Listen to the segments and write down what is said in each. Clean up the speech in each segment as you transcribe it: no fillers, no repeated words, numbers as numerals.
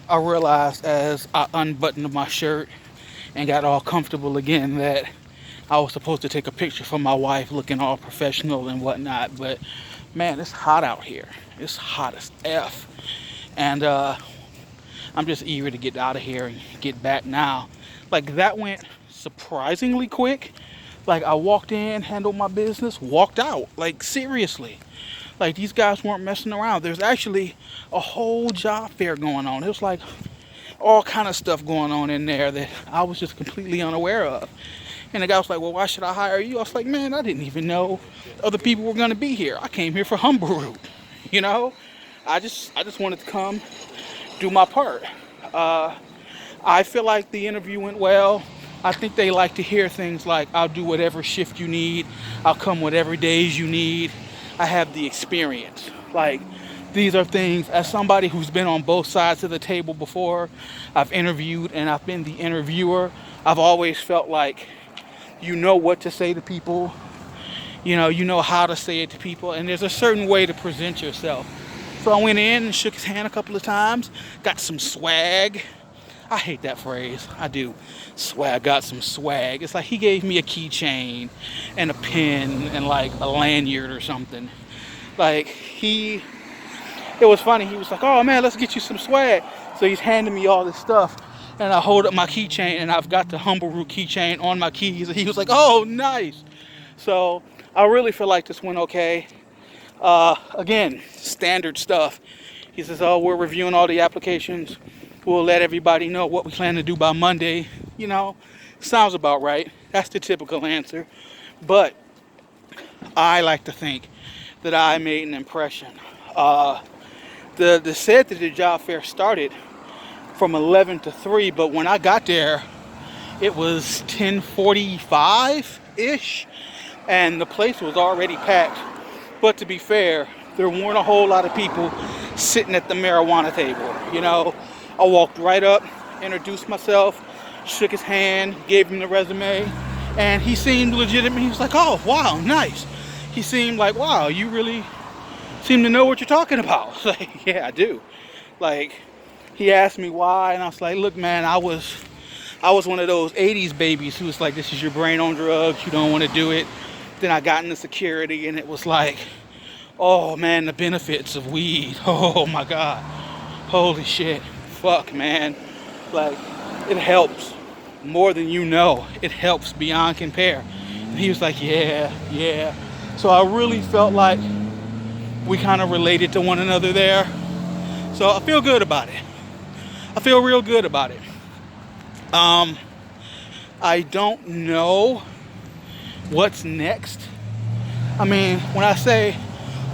I realized as I unbuttoned my shirt and got all comfortable again that I was supposed to take a picture for my wife looking all professional and whatnot. But man, it's hot out here. It's hot as F. And I'm just eager to get out of here and get back now. Like that went surprisingly quick. Like I walked in, handled my business, walked out. Like seriously. Like these guys weren't messing around. There's actually a whole job fair going on. It was like all kind of stuff going on in there that I was just completely unaware of. And the guy was like, "Well, why should I hire you?" I was like, "Man, I didn't even know other people were gonna be here. I came here for Humble Root, you know. I just wanted to come do my part. Uh, I feel like the interview went well. I think they like to hear things like, "I'll do whatever shift you need. I'll come whatever days you need. I have the experience." Like these are things, as somebody who's been on both sides of the table before, I've interviewed and I've been the interviewer. I've always felt like you know what to say to people, you know how to say it to people, and there's a certain way to present yourself. So I went in and shook his hand a couple of times, got some swag. I hate that phrase. I do. Swag, got some swag. It's like he gave me a keychain and a pin and like a lanyard or something. Like it was funny. He was like, "Oh man, let's get you some swag." So he's handing me all this stuff, and I hold up my keychain, and I've got the Humble Root keychain on my keys. And he was like, "Oh, nice." So I really feel like this went okay. Again, standard stuff. He says, "Oh, we're reviewing all the applications. We'll let everybody know what we plan to do by Monday." You know, sounds about right. That's the typical answer. But I like to think that I made an impression. Uh, the said that the job fair started from 11 to 3, but when I got there, it was 10:45 ish, and the place was already packed. But to be fair, there weren't a whole lot of people sitting at the marijuana table. I walked right up, introduced myself, shook his hand, gave him the resume, and he seemed legitimate. He was like, "Oh, wow, nice." He seemed like, "Wow, you really seem to know what you're talking about." Like, yeah, I do. Like, he asked me why, and I was like, "Look, man, I was one of those 80s babies who was like, this is your brain on drugs, you don't want to do it." Then I got into security, and it was like, oh man, the benefits of weed. Oh my God. Holy shit. Fuck, man. Like, it helps more than you know. It helps beyond compare. And he was like, "Yeah, yeah." So I really felt like we kind of related to one another there. So I feel good about it. I feel real good about it. Um, I don't know what's next. I mean, when I say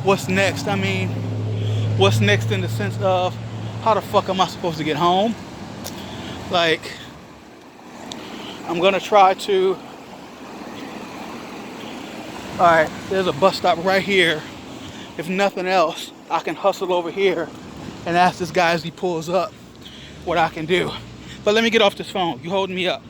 what's next, I mean what's next in the sense of how the fuck am I supposed to get home? Like, I'm gonna try to. Alright, there's a bus stop right here. If nothing else, I can hustle over here and ask this guy as he pulls up what I can do. But let me get off this phone. You holding me up.